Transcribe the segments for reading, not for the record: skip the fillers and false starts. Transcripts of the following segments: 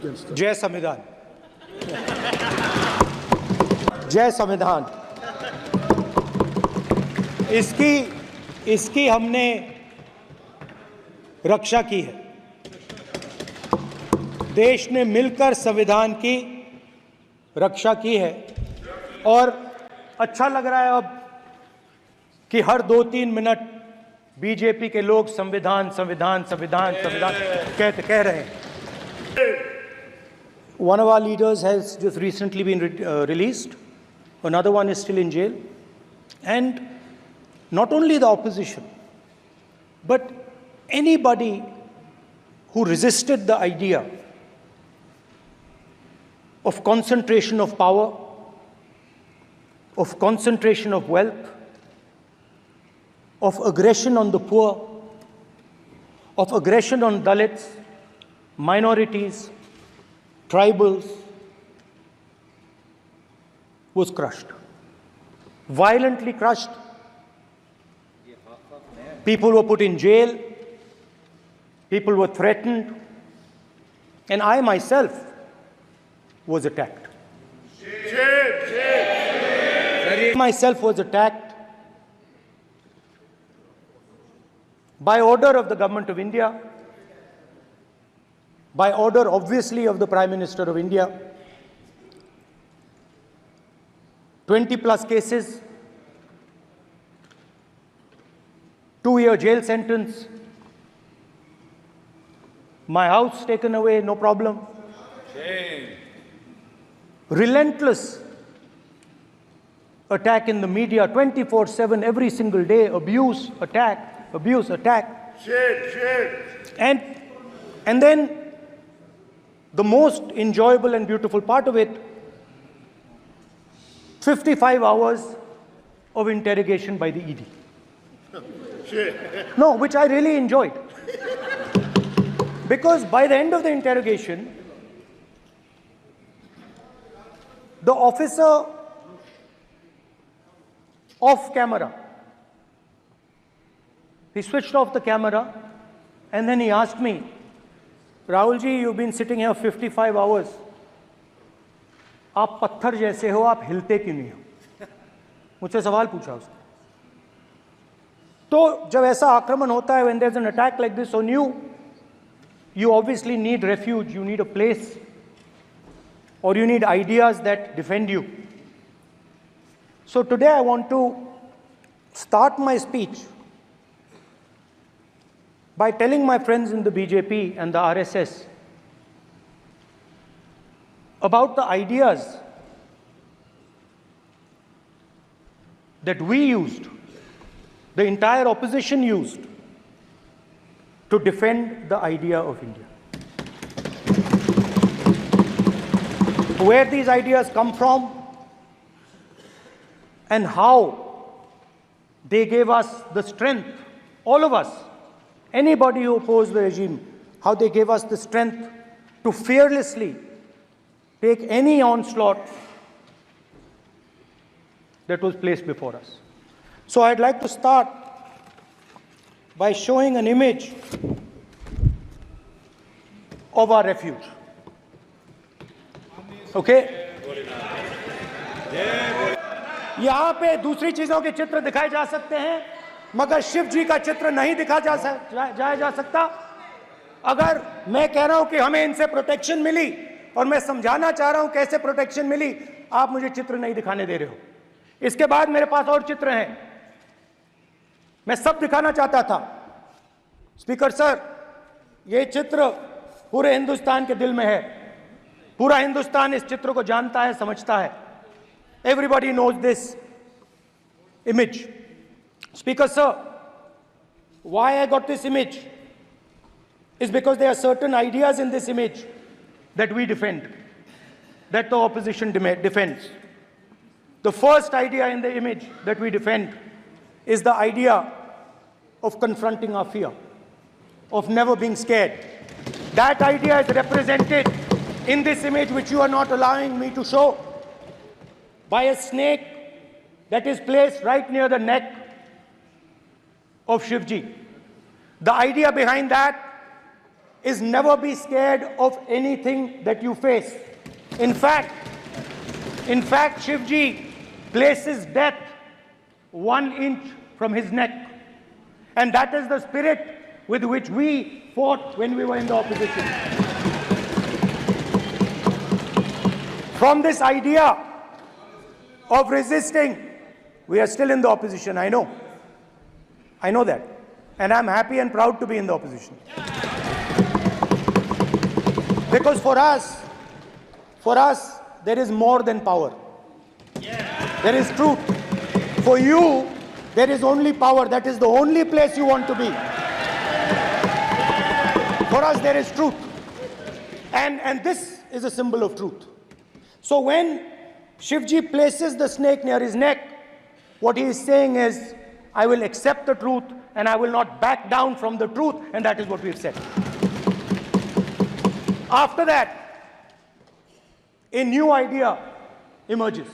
जय संविधान। जय संविधान। इसकी हमने रक्षा की है। देश ने मिलकर संविधान की रक्षा की है और अच्छा लग रहा है अब कि हर 2-3 मिनट बीजेपी के लोग संविधान संविधान संविधान संविधान कह रहे हैं। One of our leaders has just recently been released. Another one is still in jail. And not only the opposition, but anybody who resisted the idea of concentration of power, of concentration of wealth, of aggression on the poor, of aggression on Dalits, minorities, tribals, was crushed. Violently crushed. People were put in jail. People were threatened. And I myself was attacked. I myself was attacked by order of the Government of India, by order obviously of the Prime Minister of India. 20+ cases, 2-year jail sentence, my house taken away, no problem. Shame. Relentless attack in the media, 24/7, every single day, abuse, attack. Shit. And then the most enjoyable and beautiful part of it, 55 hours of interrogation by the ED. No, which I really enjoyed. Because by the end of the interrogation, the officer off camera, he switched off the camera and then he asked me, Rahul ji, you've been sitting here 55 hours. आप पत्थर जैसे हो, आप हिलते क्यों नहीं हो? मुझसे सवाल पूछा उसने। तो जब ऐसा आक्रमण होता है, when there's an attack like this on you, you obviously need refuge, you need a place, or you need ideas that defend you. So today I want to start my speech by telling my friends in the BJP and the RSS about the ideas that we used, the entire opposition used, to defend the idea of India. Where these ideas come from and how they gave us the strength, all of us, anybody who opposed the regime, how they gave us the strength to fearlessly take any onslaught that was placed before us. So I'd like to start by showing an image of our refuge. Okay? यहाँ पे दूसरी चीजों के चित्र दिखाए जा सकते हैं, मगर शिव जी का चित्र नहीं दिखा जा सकता। अगर मैं कह रहा हूं कि हमें इनसे प्रोटेक्शन मिली और मैं समझाना चाह रहा हूं कैसे प्रोटेक्शन मिली, आप मुझे चित्र नहीं दिखाने दे रहे हो। इसके बाद मेरे पास और चित्र हैं, मैं सब दिखाना चाहता था। स्पीकर सर, ये चित्र पूरे हिंदुस्तान के दिल में है, पूरा हिंदुस्तान इस चित्र को जानता है, समझता है। Everybody knows this image. Speaker sir, why I got this image is because there are certain ideas in this image that we defend, that the opposition defends. The first idea in the image that we defend is the idea of confronting our fear, of never being scared. That idea is represented in this image, which you are not allowing me to show, by a snake that is placed right near the neck of Shivji. The idea behind that is never be scared of anything that you face. In fact, Shivji places death 1 inch from his neck. And that is the spirit with which we fought when we were in the opposition. From this idea of resisting, we are still in the opposition, I know. I know that. And I'm happy and proud to be in the opposition. Because for us, there is more than power. There is truth. For you, there is only power. That is the only place you want to be. For us, there is truth. And this is a symbol of truth. So when Shivji places the snake near his neck, what he is saying is, I will accept the truth and I will not back down from the truth, and that is what we have said. After that, a new idea emerges.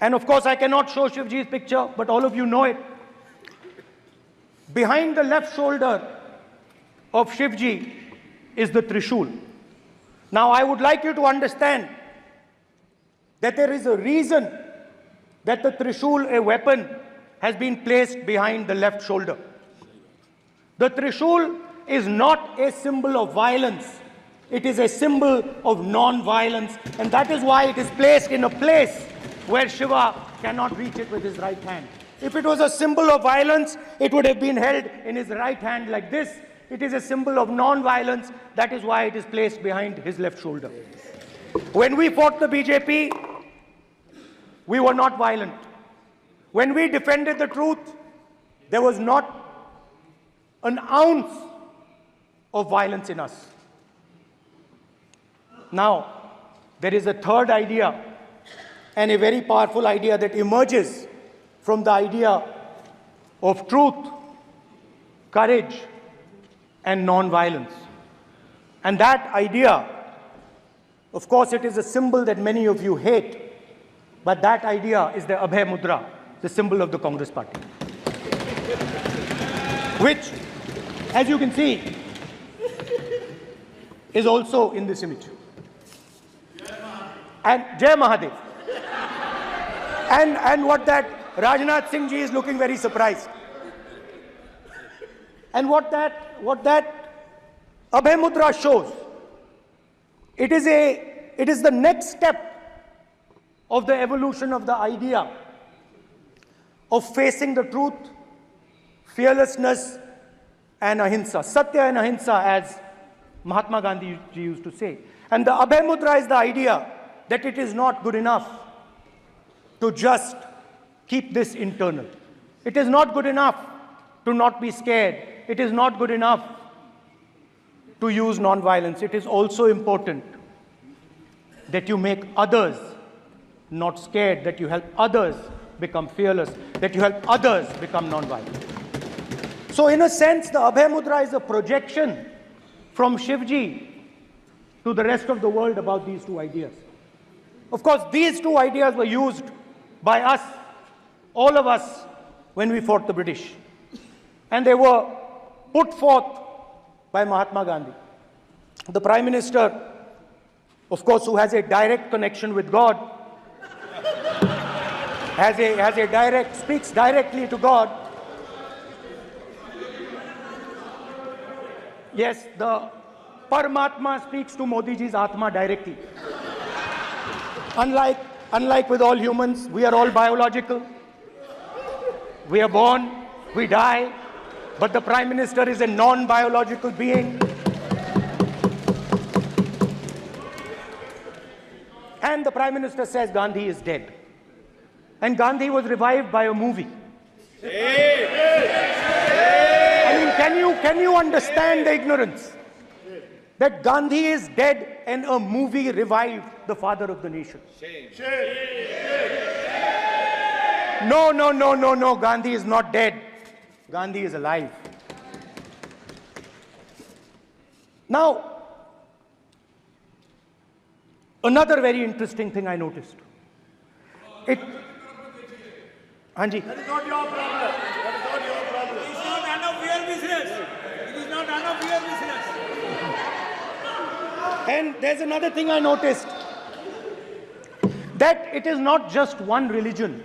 And of course, I cannot show Shivji's picture, but all of you know it. Behind the left shoulder of Shivji is the Trishul. Now, I would like you to understand that there is a reason that the Trishul, a weapon, has been placed behind the left shoulder. The Trishul is not a symbol of violence. It is a symbol of non-violence, and that is why it is placed in a place where Shiva cannot reach it with his right hand. If it was a symbol of violence, it would have been held in his right hand like this. It is a symbol of non-violence. That is why it is placed behind his left shoulder. When we fought the BJP, we were not violent. When we defended the truth, there was not an ounce of violence in us. Now, there is a third idea, and a very powerful idea that emerges from the idea of truth, courage, and non-violence. And that idea, of course, it is a symbol that many of you hate, but that idea is the Abhay Mudra, the symbol of the Congress Party, which, as you can see, is also in this image. And Jai Mahadev. And what that Rajnath Singh ji is looking very surprised. And what that Abhay Mudra shows, it is the next step of the evolution of the idea of facing the truth, fearlessness, and ahimsa. Satya and ahimsa, as Mahatma Gandhi used to say. And the Abhay Mudra is the idea that it is not good enough to just keep this internal. It is not good enough to not be scared. It is not good enough to use non-violence. It is also important that you make others not scared, that you help others become fearless, that you help others become non-violent. So in a sense, the Abhay Mudra is a projection from Shivji to the rest of the world about these two ideas. Of course, these two ideas were used by us, all of us, when we fought the British. And they were put forth by Mahatma Gandhi. The Prime Minister, of course, who has a direct connection with God, speaks directly to God. Yes, the Paramatma speaks to Modi ji's Atma directly. Unlike with all humans, we are all biological. We are born, we die, but the Prime Minister is a non-biological being. And the Prime Minister says Gandhi is dead. And Gandhi was revived by a movie. I mean, can you understand the ignorance? That Gandhi is dead and a movie revived the father of the nation. No, Gandhi is not dead. Gandhi is alive. Now, another very interesting thing I noticed. Hanji. That is not your problem. That is not your problem. It is not none of your business. It is not none of your business. And there's another thing I noticed, that it is not just one religion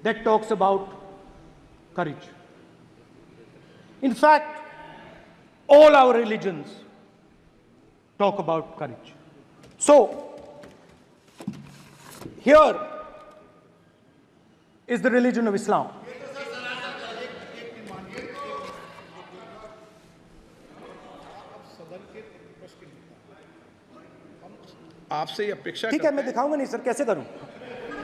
that talks about courage. In fact, all our religions talk about courage. So, here is the religion of Islam. आपसे ये अपेक्षा ठीक है, मैं दिखाऊंगा नहीं sir, कैसे करूं?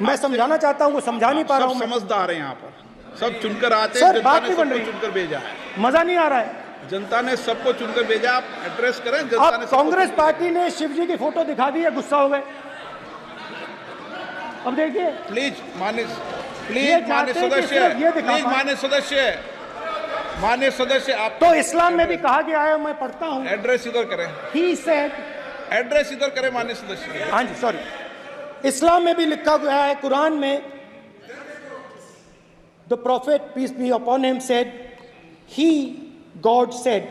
मैं समझाना चाहता हूं, वो समझा नहीं पा रहा हूं। सब समझदार हैं यहाँ पर, सब चुनकर आते हैं। सर, जनता बात ने नहीं बन सबको रही, चुनकर भेजा है। मजा नहीं आ रहा है। जनता ने सबको चुनकर भेजा, आप एड्रेस करें। जनता अब ने सबको कांग्रेस चुनकर पार्टी ने शिव जी की फोटो दिखा दी है, गुस्सा हो गए। अब देखिए, प्लीज मान्य ये मान्य चाहते हैं कि सदस्य, सिर्फ ये दिखा प्लीज पाएं। मान्य सदस्य आप तो इस्लाम में भी कहा गया है, मैं पढ़ता हूं। एड्रेस इधर करें, He said, एड्रेस इधर करें मान्य सदस्य। हाँ जी, सॉरी, इस्लाम में भी लिखा गया है, कुरान में, the prophet peace be upon him said, he God said,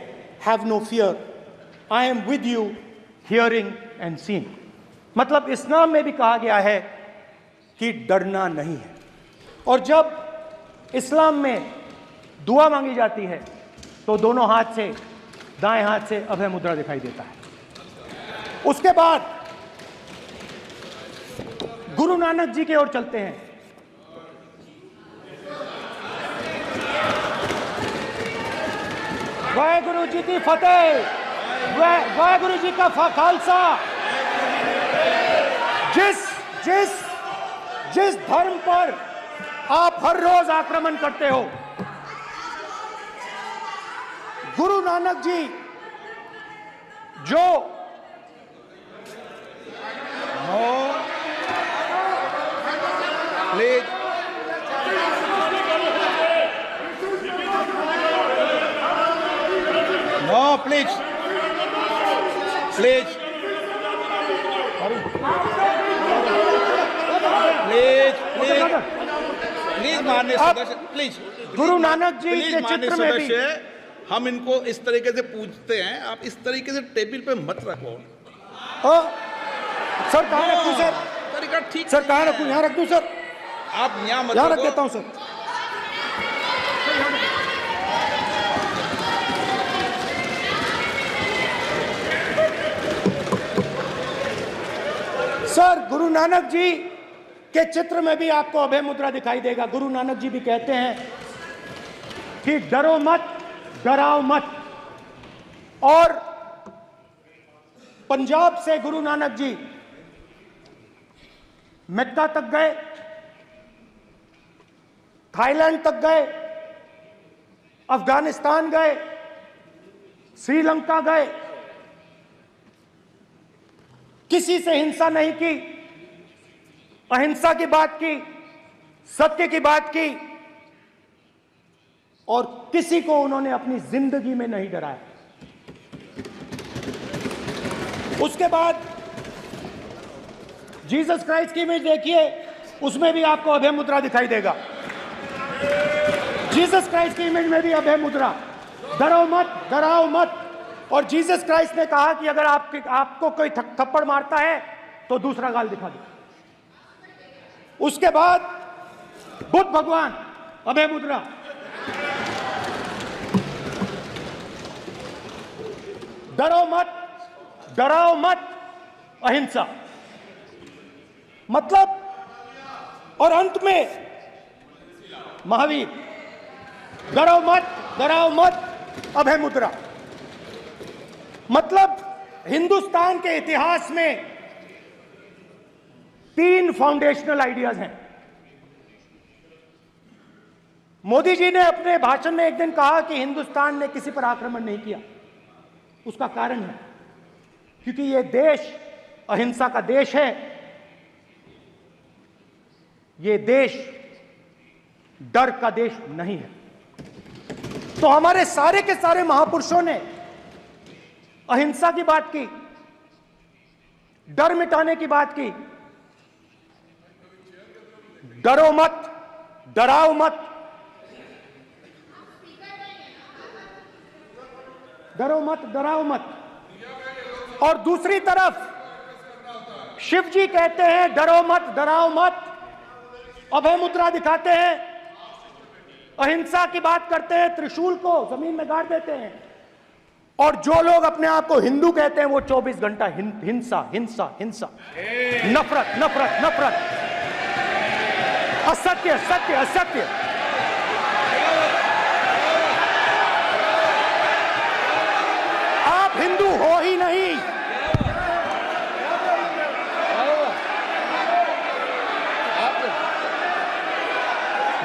have no fear, I am with you hearing and seeing. मतलब इस्लाम में भी कहा गया है कि डरना नहीं है। और जब इस्लाम में दुआ मांगी जाती है तो दोनों हाथ से, दाएं हाथ से अभय मुद्रा दिखाई देता है। उसके बाद गुरु नानक जी की ओर चलते हैं। वाहेगुरु जी की फतेह, वाहेगुरु जी का खालसा। जिस धर्म पर आप हर रोज आक्रमण करते हो, गुरु नानक जी जो please no, please please please please please मान्य सदस्य, please Guru Nanak ji please के मान्य चित्र में भी, सदस्य, हम इनको इस तरीके से पूछते हैं, आप इस तरीके से टेबल पे मत रखो। सर कहाँ रखूं सर? तरीका ठीक सर कहाँ रखूं? यहाँ रख दूं सर? आप यहाँ मत यहाँ रख रखो। देता हूं सर। सर, गुरु नानक जी के चित्र में भी आपको अभय मुद्रा दिखाई देगा। गुरु नानक जी भी कहते हैं कि डरो मत, डराओ मत। और पंजाब से गुरु नानक जी मक्का तक गए, थाईलैंड तक गए, अफगानिस्तान गए, श्रीलंका गए, किसी से हिंसा नहीं की, अहिंसा की बात की, सत्य की बात की, और किसी को उन्होंने अपनी जिंदगी में नहीं डराया। उसके बाद जीसस क्राइस्ट की इमेज देखिए, उसमें भी आपको अभय मुद्रा दिखाई देगा। जीसस क्राइस्ट की इमेज में भी अभय मुद्रा, डरो मत, डराओ मत। और जीसस क्राइस्ट ने कहा कि अगर आपको कोई थप्पड़ मारता है तो दूसरा गाल दिखा दो। उसके बाद बुद्ध भगवान, अभय मुद्रा। डरो मत, डराओ मत, अहिंसा। मतलब, और अंत में महावीर, डरो मत, डराओ मत, अभय मुद्रा। मतलब हिंदुस्तान के इतिहास में 3 फाउंडेशनल आइडियाज हैं। मोदी जी ने अपने भाषण में एक दिन कहा कि हिंदुस्तान ने किसी पर आक्रमण नहीं किया। उसका कारण है क्योंकि यह देश अहिंसा का देश है। यह देश डर का देश नहीं है। तो हमारे सारे के सारे महापुरुषों ने अहिंसा की बात की, डर मिटाने की बात की। डरो मत, डराओ मत, डरो मत, डराओ मत। और दूसरी तरफ शिव जी कहते हैं डरो मत, डराओ मत, अभय मुद्रा दिखाते हैं, अहिंसा की बात करते हैं, त्रिशूल को जमीन में गाड़ देते हैं। और जो लोग अपने आप को हिंदू कहते हैं वो 24 घंटा हिंसा हिंसा हिंसा, नफरत नफरत नफरत, असत्य सत्य असत्य। आप हिंदू हो ही नहीं।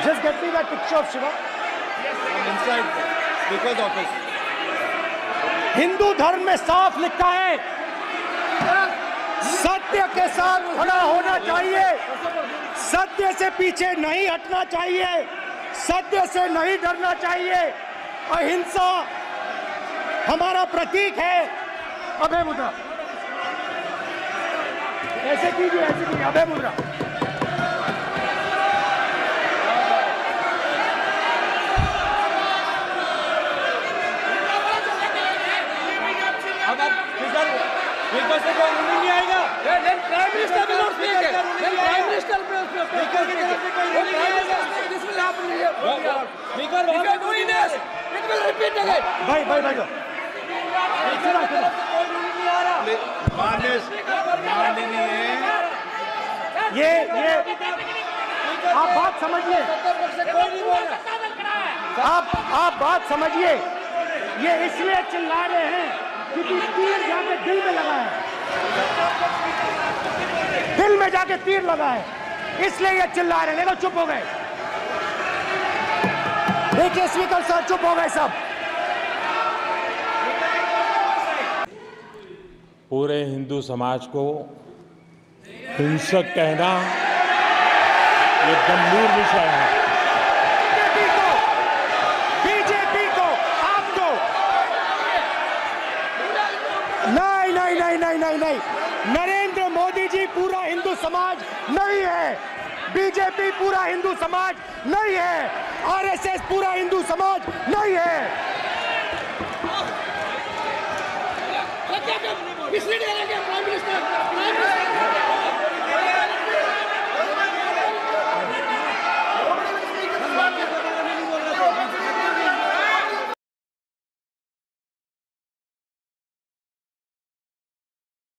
Just get me that picture of Shiva. Inside Speaker's office. Hindu धर्म में साफ लिखा है सत्य के साथ खड़ा होना चाहिए, सत्य से पीछे नहीं हटना चाहिए, सत्य से नहीं डरना चाहिए। अहिंसा हमारा प्रतीक है। अभय मुद्रा ऐसे कीजिए, ऐसे कीजिए, अभय मुद्रा। स्पीकर से कोई रूलिंग नहीं आएगा। Prime minister will not speak. Prime minister will speak. Speaker की तरफ से कोई रूलिंग नहीं आएगा। This will happen here. Speaker वहां पे doing this. It will repeat again. भाई भाई भाई स्पीकर की तरफ से कोई रूलिंग नहीं आ रहा। माननीय ये आप बात समझिए, कोई नहीं बोल रहा। आप बात समझिए। ये इसलिए चिल्ला रहे हैं क्योंकि तीर जाके दिल में लगा है, दिल में जाके तीर लगा है, इसलिए ये चिल्ला रहे हैं। देखो चुप हो गए, देखिए स्पीकर साहब चुप हो गए सब। पूरे हिंदू समाज को हिंसक कहना ये गंभीर विषय है। बीजेपी को आपको नहीं नहीं नहीं नहीं नहीं नहीं, नरेंद्र मोदी जी पूरा हिंदू समाज नहीं है, बीजेपी पूरा हिंदू समाज नहीं है, आरएसएस पूरा हिंदू समाज नहीं है। इसलिए प्राइम मिनिस्टर